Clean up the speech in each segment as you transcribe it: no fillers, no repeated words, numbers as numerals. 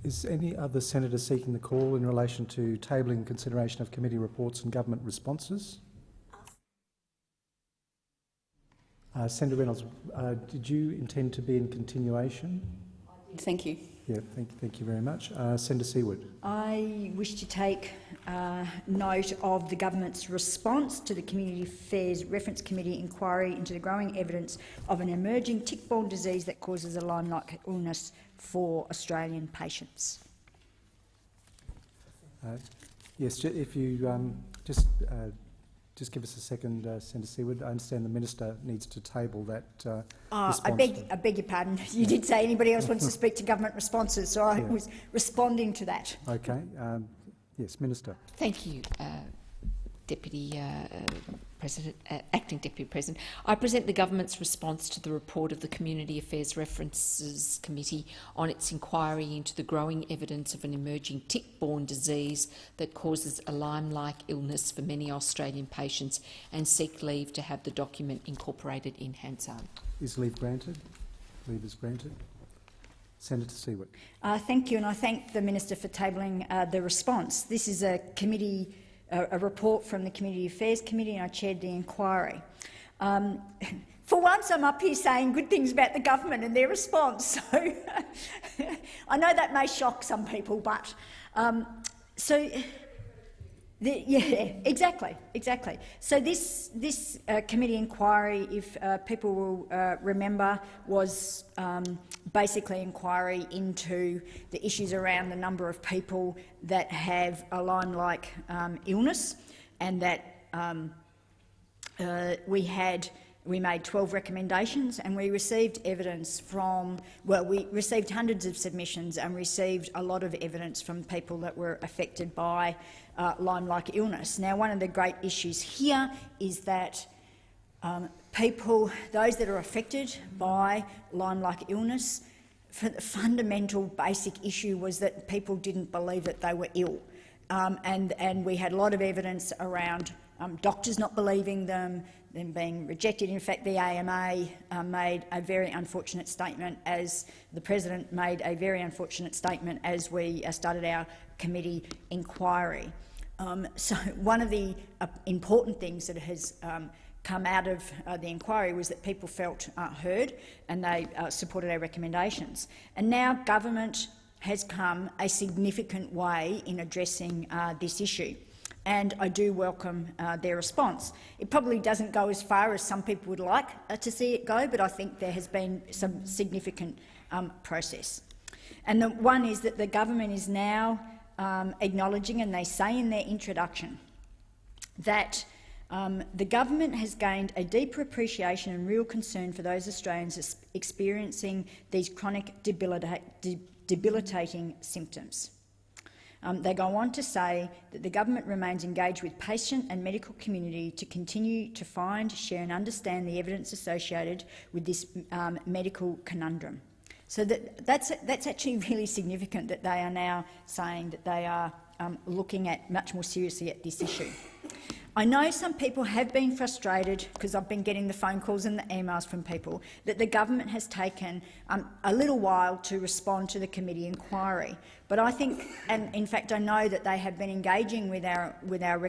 Is any other senator seeking the call in relation to tabling consideration of committee reports and government responses? Senator Reynolds, did you intend to be in continuation? Thank you. Yeah, thank you very much. Senator Siewert. I wish to take note of the government's response to the Community Affairs Reference Committee inquiry into the growing evidence of an emerging tick-borne disease that causes a Lyme-like illness for Australian patients. Yes, if you just give us a second, Senator Siewert. I understand the Minister needs to table that response. I beg your pardon. You did say anybody else wants to speak to government responses, so I was responding to that. Okay. Yes, Minister. Thank you, Deputy President, Acting Deputy President. I present the government's response to the report of the Community Affairs References Committee on its inquiry into the growing evidence of an emerging tick-borne disease that causes a Lyme-like illness for many Australian patients, and seek leave to have the document incorporated in Hansard. Is leave granted? Leave is granted. Senator Siewert. Thank you, and I thank the Minister for tabling the response. This is a report from the Community Affairs Committee, and I chaired the inquiry. For once, I'm up here saying good things about the government and their response. So I know that may shock some people, but yeah, exactly. So this committee inquiry, if people will remember, was basically inquiry into the issues around the number of people that have a Lyme-like illness, and that we made 12 recommendations, and we received evidence from, well, we received hundreds of submissions and received a lot of evidence from people that were affected by Lyme-like illness. Now, one of the great issues here is that people, those that are affected by Lyme-like illness, the fundamental basic issue was that people didn't believe that they were ill. And we had a lot of evidence around doctors not believing them being rejected. In fact, the AMA made a very unfortunate statement, as the President made a very unfortunate statement as we started our committee inquiry. So one of the important things that has come out of the inquiry was that people felt heard, and they supported our recommendations. And now government has come a significant way in addressing this issue, and I do welcome their response. It probably doesn't go as far as some people would like to see it go, but I think there has been some significant process. And the one is that the government is now acknowledging, and they say in their introduction, that the government has gained a deeper appreciation and real concern for those Australians experiencing these chronic debilitating symptoms. They go on to say that the government remains engaged with patient and medical community to continue to find, share and understand the evidence associated with this medical conundrum. So that's actually really significant, that they are now saying that they are looking at much more seriously at this issue. I know some people have been frustrated, because I've been getting the phone calls and the emails from people, that the government has taken a little while to respond to the committee inquiry. But I think, and in fact I know that they have been engaging with our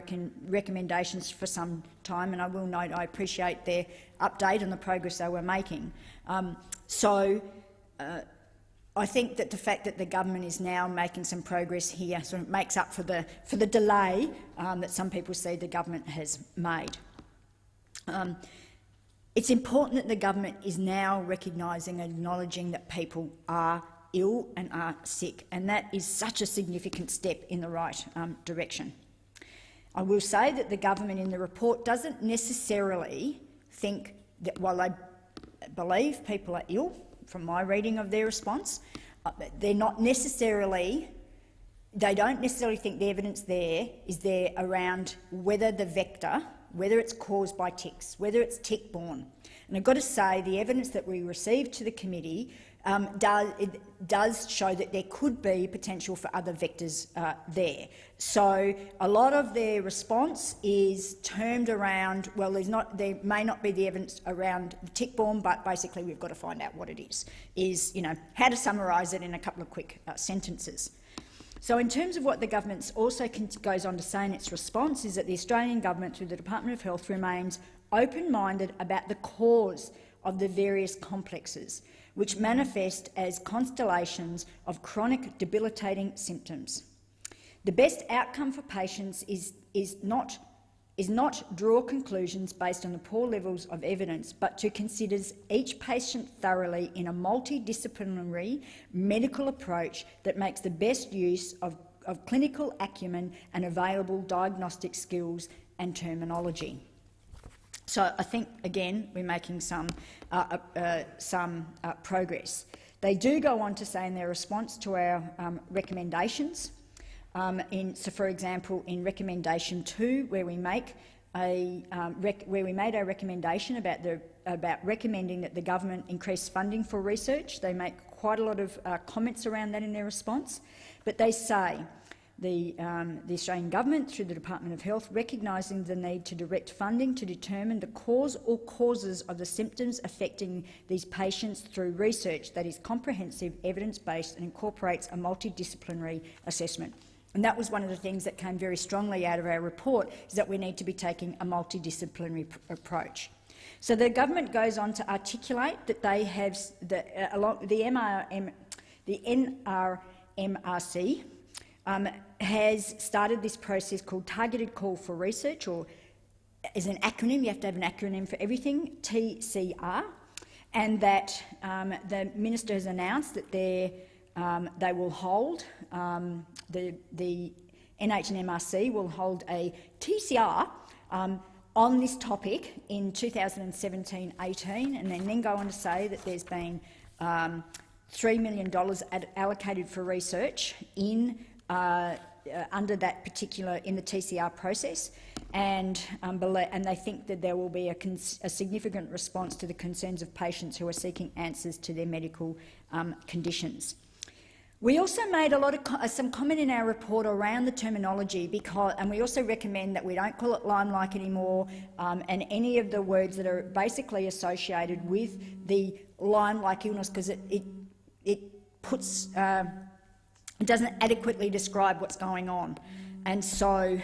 recommendations for some time, and I will note I appreciate their update on the progress they were making. I think that the fact that the government is now making some progress here sort of makes up for the delay that some people see the government has made. It's important that the government is now recognising and acknowledging that people are ill and are sick, and that is such a significant step in the right direction. I will say that the government in the report doesn't necessarily think that, while they believe people are ill, from my reading of their response, they don't necessarily think the evidence there is there around whether the vector, whether it's caused by ticks, whether it's tick-borne. And I've got to say, the evidence that we received to the committee does show that there could be potential for other vectors there. So a lot of their response is termed around, well, there may not be the evidence around the tick-borne, but basically we've got to find out what it is, you know, how to summarise it in a couple of quick sentences. So in terms of what the government also goes on to say in its response is that the Australian government, through the Department of Health, remains open-minded about the cause of the various complexes, which manifest as constellations of chronic debilitating symptoms. The best outcome for patients is not draw conclusions based on the poor levels of evidence, but to consider each patient thoroughly in a multidisciplinary medical approach that makes the best use of clinical acumen and available diagnostic skills and terminology. So I think, again, we're making some progress. They do go on to say in their response to our recommendations, so for example, in recommendation 2, where we made a recommendation about recommending that the government increase funding for research, they make quite a lot of comments around that in their response, but they say the Australian government, through the Department of Health, recognising the need to direct funding to determine the cause or causes of the symptoms affecting these patients through research that is comprehensive, evidence-based and incorporates a multidisciplinary assessment. And that was one of the things that came very strongly out of our report, is that we need to be taking a multidisciplinary approach. So the government goes on to articulate that they have the NRMRC has started this process called Targeted Call for Research, or as an acronym, you have to have an acronym for everything, TCR, and that the Minister has announced that they will hold, the NHMRC will hold a TCR on this topic in 2017-18, and then go on to say that there's been $3 million allocated for research in under that particular, in the TCR process, and they think that there will be a significant response to the concerns of patients who are seeking answers to their medical conditions. We also made a lot of some comment in our report around the terminology, and we also recommend that we don't call it Lyme-like anymore, and any of the words that are basically associated with the Lyme-like illness, because it puts it doesn't adequately describe what's going on. And so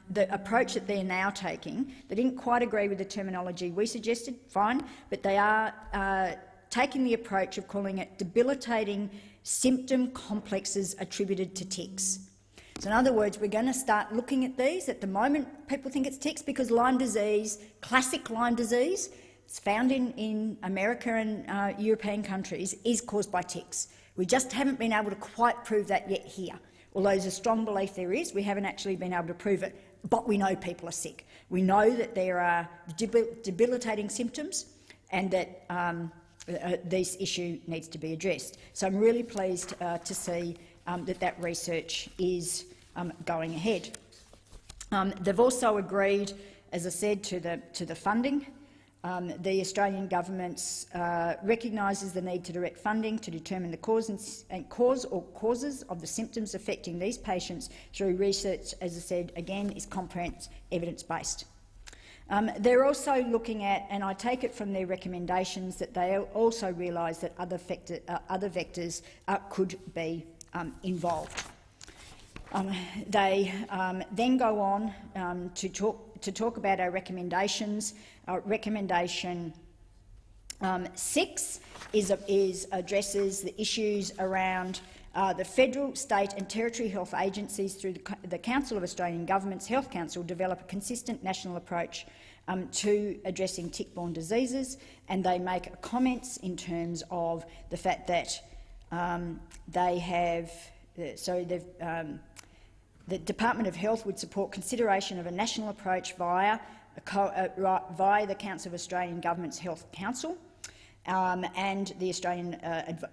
the approach that they're now taking, they didn't quite agree with the terminology we suggested, fine, but they are taking the approach of calling it debilitating symptom complexes attributed to ticks. So in other words, we're going to start looking at these. At the moment, people think it's ticks because Lyme disease, classic Lyme disease, it's found in America and European countries, is caused by ticks. We just haven't been able to quite prove that yet here. Although there's a strong belief there is, we haven't actually been able to prove it. But we know people are sick. We know that there are debilitating symptoms and that this issue needs to be addressed. So I'm really pleased to see that research is going ahead. They've also agreed, as I said, to the funding. The Australian government recognises the need to direct funding to determine the cause or causes of the symptoms affecting these patients through research, as I said, again, is comprehensive, evidence-based. They're also looking at, and I take it from their recommendations, that they also realise that other vectors could be involved. They then go on to talk about our recommendations. Recommendation 6 addresses the issues around the federal, state and territory health agencies through the Council of Australian Governments Health Council develop a consistent national approach to addressing tick-borne diseases, and they make comments in terms of the fact that the Department of Health would support consideration of a national approach via the Council of Australian Governments Health Council and the Australian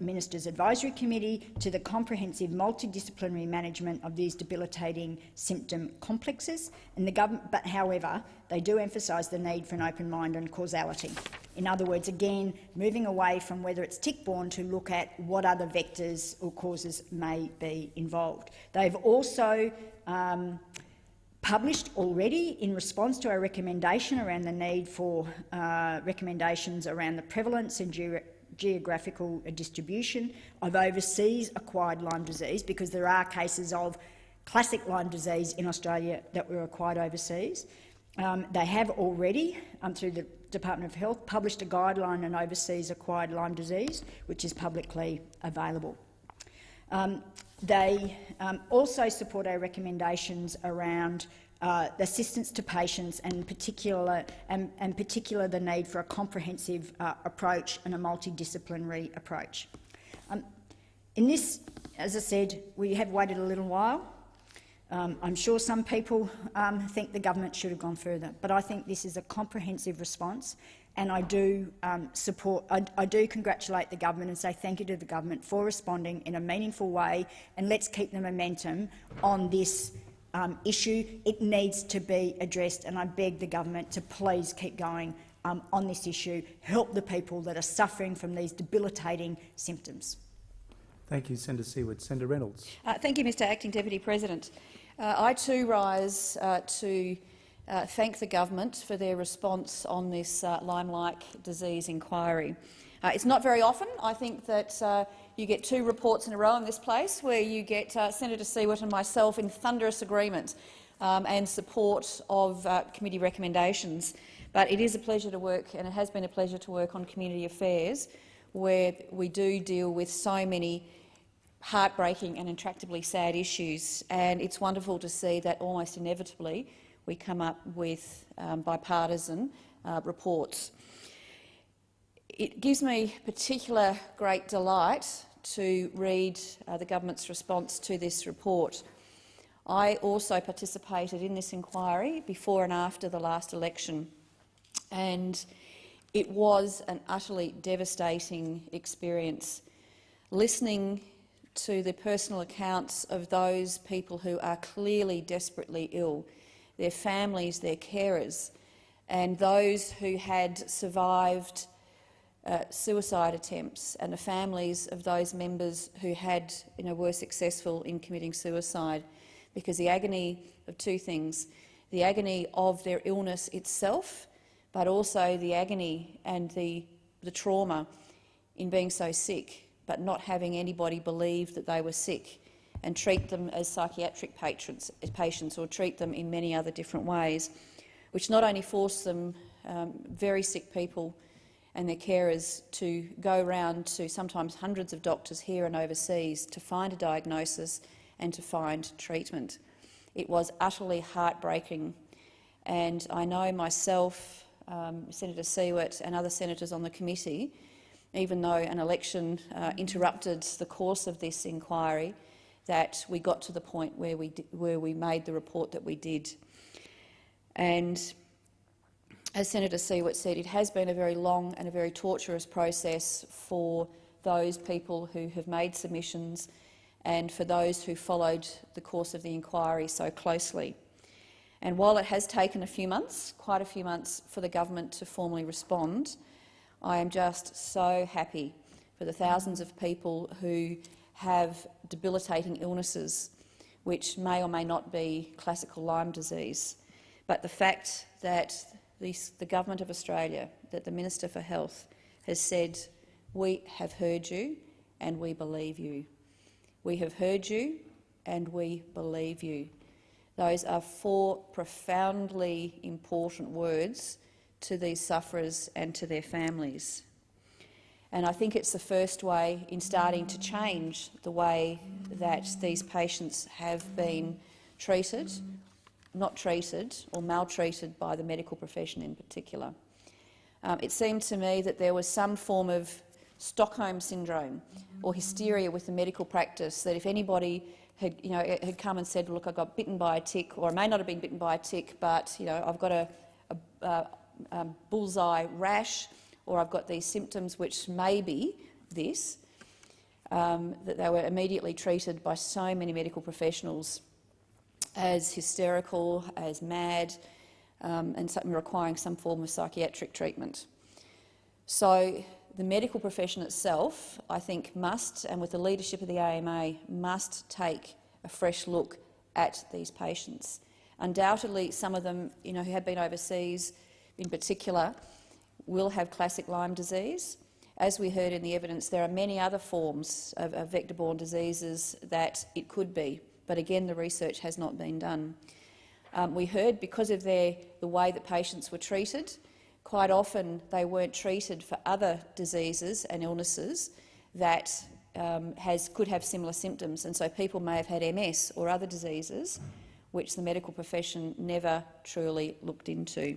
Ministers Advisory Committee to the comprehensive multidisciplinary management of these debilitating symptom complexes. And but however, they do emphasise the need for an open mind and causality. In other words, again, moving away from whether it's tick-borne to look at what other vectors or causes may be involved. They've also published already in response to our recommendation around the need for recommendations around the prevalence and geographical distribution of overseas acquired Lyme disease, because there are cases of classic Lyme disease in Australia that were acquired overseas. They have already, through the Department of Health, published a guideline on overseas acquired Lyme disease, which is publicly available. They also support our recommendations around assistance to patients, and in particular the need for a comprehensive approach and a multidisciplinary approach. In this, as I said, we have waited a little while. I'm sure some people think the government should have gone further, but I think this is a comprehensive response, and I do I do congratulate the government and say thank you to the government for responding in a meaningful way, and let's keep the momentum on this issue. It needs to be addressed, and I beg the government to please keep going on this issue, help the people that are suffering from these debilitating symptoms. Thank you, Senator Siewert. Senator Reynolds. Thank you, Mr Acting Deputy President. I too rise to thank the government for their response on this Lyme-like disease inquiry. It's not very often, I think, that you get two reports in a row in this place where you get Senator Siewert and myself in thunderous agreement and support of committee recommendations. But it is a pleasure to work, and it has been a pleasure to work on community affairs, where we do deal with so many heartbreaking and intractably sad issues, and it's wonderful to see that almost inevitably we come up with bipartisan reports. It gives me particular great delight to read the government's response to this report. I also participated in this inquiry before and after the last election, and it was an utterly devastating experience. Listening to the personal accounts of those people who are clearly desperately ill, their families, their carers, and those who had survived suicide attempts, and the families of those members who had, were successful in committing suicide, because the agony of two things: the agony of their illness itself, but also the agony and the trauma in being so sick but not having anybody believe that they were sick and treat them as psychiatric patients, or treat them in many other different ways, which not only forced them, very sick people and their carers, to go round to sometimes hundreds of doctors here and overseas to find a diagnosis and to find treatment. It was utterly heartbreaking, and I know myself, Senator Siewert and other senators on the committee, even though an election interrupted the course of this inquiry, that we got to the point where we made the report that we did. And as Senator Siewert said, it has been a very long and a very torturous process for those people who have made submissions and for those who followed the course of the inquiry so closely. And while it has taken a few months, quite a few months, for the government to formally respond, I am just so happy for the thousands of people who have debilitating illnesses, which may or may not be classical Lyme disease. But the fact that the Government of Australia, that the Minister for Health has said, we have heard you and we believe you. We have heard you and we believe you. Those are four profoundly important words to these sufferers and to their families. And I think it's the first way in starting to change the way that these patients have been treated, not treated or maltreated by the medical profession in particular. It seemed to me that there was some form of Stockholm syndrome or hysteria with the medical practice, that if anybody had come and said, look, I got bitten by a tick, or I may not have been bitten by a tick, but I've got a bullseye rash, or I've got these symptoms which may be this, that they were immediately treated by so many medical professionals as hysterical, as mad, and something requiring some form of psychiatric treatment. So the medical profession itself, I think, must, and with the leadership of the AMA, must take a fresh look at these patients. Undoubtedly, some of them, who have been overseas in particular, will have classic Lyme disease. As we heard in the evidence, there are many other forms of vector-borne diseases that it could be, but again, the research has not been done. We heard because of the way that patients were treated, quite often they weren't treated for other diseases and illnesses that could have similar symptoms, and so people may have had MS or other diseases which the medical profession never truly looked into.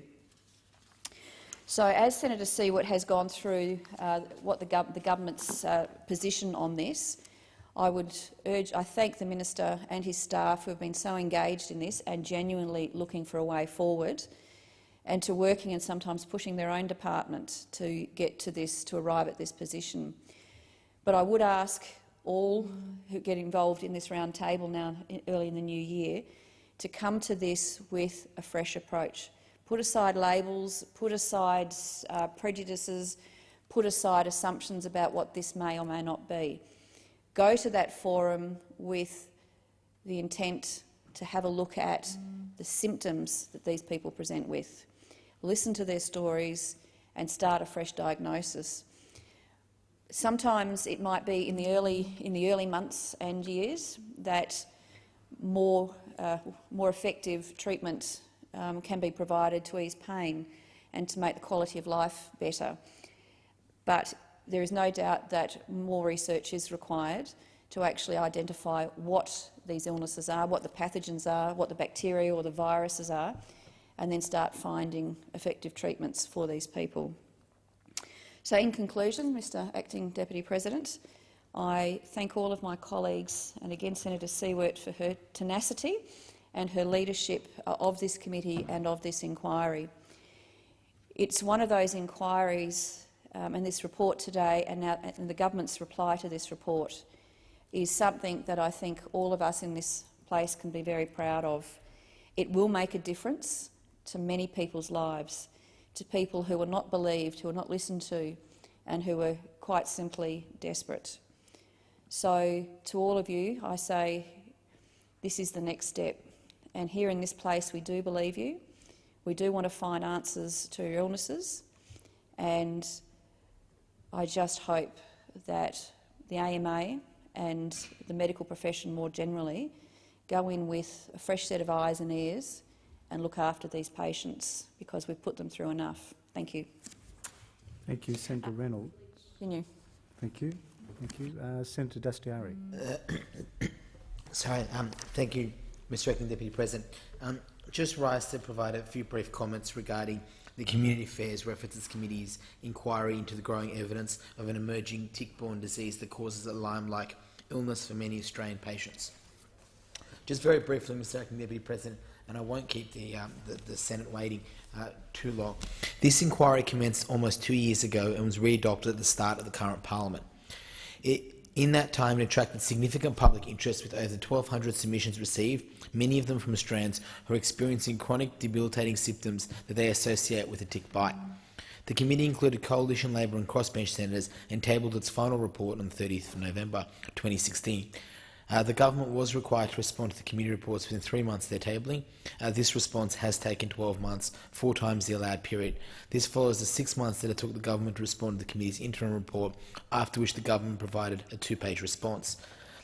So, as Senator Siewert has gone through what the government's position on this, I thank the Minister and his staff who have been so engaged in this and genuinely looking for a way forward, and to working and sometimes pushing their own department to get to this, to arrive at this position. But I would ask all who get involved in this round table now, early in the new year, to come to this with a fresh approach. Put aside labels, put aside prejudices, put aside assumptions about what this may or may not be. Go to that forum with the intent to have a look at the symptoms that these people present with. Listen to their stories and start a fresh diagnosis. Sometimes it might be in the early months and years that more effective treatment can be provided to ease pain and to make the quality of life better. But there is no doubt that more research is required to actually identify what these illnesses are, what the pathogens are, what the bacteria or the viruses are, and then start finding effective treatments for these people. So in conclusion, Mr Acting Deputy President, I thank all of my colleagues and again Senator Siewert for her tenacity and her leadership of this committee and of this inquiry. It's one of those inquiries, and this report today and the government's reply to this report is something that I think all of us in this place can be very proud of. It will make a difference to many people's lives, to people who are not believed, who are not listened to, and who are quite simply desperate. So to all of you, I say this is the next step. And here in this place, we do believe you. We do want to find answers to your illnesses. And I just hope that the AMA and the medical profession more generally go in with a fresh set of eyes and ears and look after these patients, because we've put them through enough. Thank you. Thank you, Senator Reynolds. Continue. Thank you. Thank you. Senator Dastyari. Thank you, Mr Acting Deputy President. Just rise to provide a few brief comments regarding the Community Affairs References Committee's inquiry into the growing evidence of an emerging tick-borne disease that causes a Lyme-like illness for many Australian patients. Just very briefly, Mr Acting Deputy President, and I won't keep the Senate waiting too long. This inquiry commenced almost 2 years ago and was re-adopted at the start of the current Parliament. In that time, it attracted significant public interest with over 1,200 submissions received, many of them from Australians who are experiencing chronic debilitating symptoms that they associate with a tick bite. The committee included Coalition Labor and crossbench senators and tabled its final report on the 30th of November 2016. The government was required to respond to the committee reports within 3 months of their tabling. This response has taken 12 months, 4 times the allowed period. This follows the 6 months that it took the government to respond to the committee's interim report, after which the government provided a 2-page response.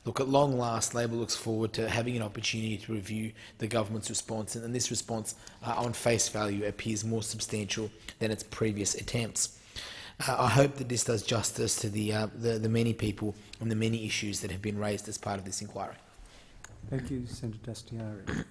Look, at long last, Labor looks forward to having an opportunity to review the government's response, and this response, on face value, appears more substantial than its previous attempts. I hope that this does justice to the many people and the many issues that have been raised as part of this inquiry. Thank you, Senator Dastyari.